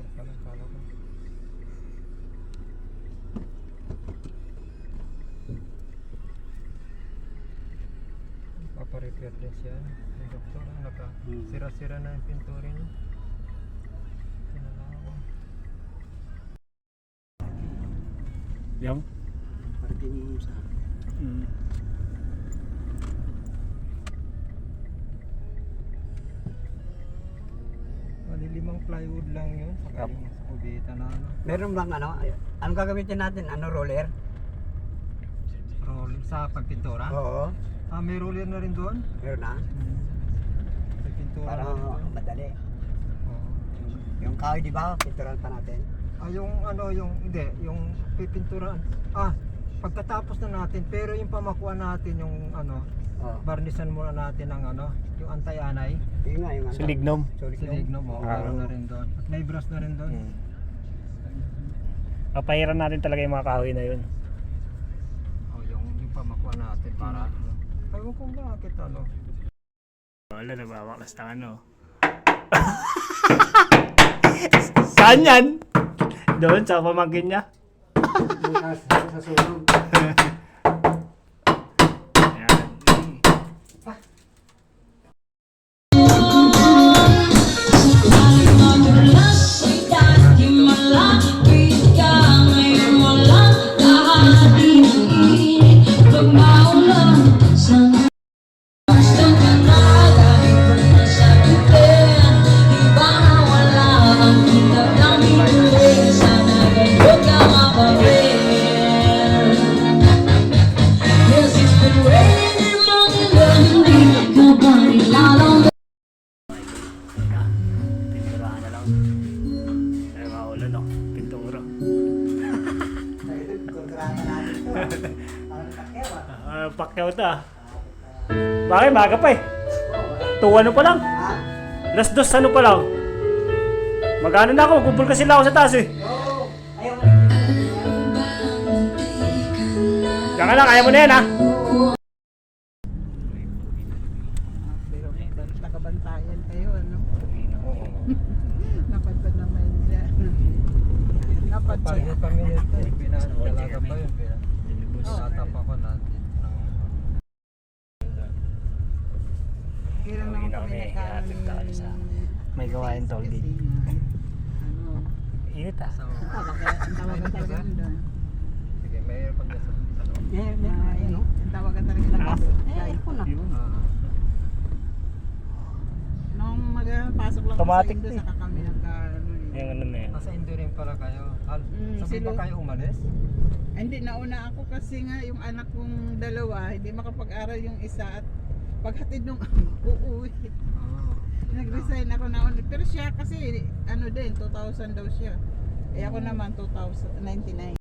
Repair pala, kala ko. Papa-repair din siya. Yung doktor, sira-sira na yung pintura niya. Pinalawa. Yan. Parating yung sa... Bali, 5 plywood lang yun. Saka yung sa kubita na ano. Meron bang ano? Anong gagamitin natin? Ano, roller? Roll sa pagpintura. Oo. May roller na rin doon. Meron na. Sa pintura Para na rin doon. madali. Oo. Yung kahoy, di ba? Pinturan pa natin. Yung ano, hindi, yung pipinturaan. Pagkatapos na natin, pero yung pamakuan natin, yung ano, Oo. barnisan muna natin ng ano, yung anti-anay. Yun nga, yung ano. Silignom. Silignom, meron na rin doon. At may brush na rin doon. Papahiran natin talaga yung mga kahoy na yun. Yung pamakuan natin para ano. Ewan kung bakit ano. Wala, nababaklas na ano. Saan yan? Doon sa pamangkin niya? Sa sunog. Ayan. Pinturahan na lang. Ay, maulan no. Pintura. Kontrata natin ito. Parang takyaw Pakyaw ta. Bakit? Maga pa eh. Tuwa ano pa lang. Ha? Alas 2 ano pa lang. Magano na ako. Magpupul kasi lang ako sa taas eh. Oo. Ayaw mo. Diyan ka lang. Kaya mo na yan ha. Pero nakabantayan kayo, ano? Napadpad naman dyan. Napadpad Pag siya. kami nito, pinatalaga pa yun. Pinatapa ko natin. Kailan naman kami May gawain tol din. Ano? Init ah. Ang tawagan talaga yun doon. Sige, may pag nasa ano. Ayan o. Ang tawagan talaga ng gas. Ako na. Nung magpasok lang Automatic sa Indo, eh. saka kami nagka-ano eh. Yung ano na yan. Nasa Indo rin pala kayo. Sabi sila- ba kayo umalis? Hindi, nauna ako kasi nga yung anak kong dalawa, hindi makapag-aral yung isa at paghatid nung uuwi. Nag-resign ako nauna. Pero siya kasi, ano din, 2000 daw siya. Eh ako naman, 2099.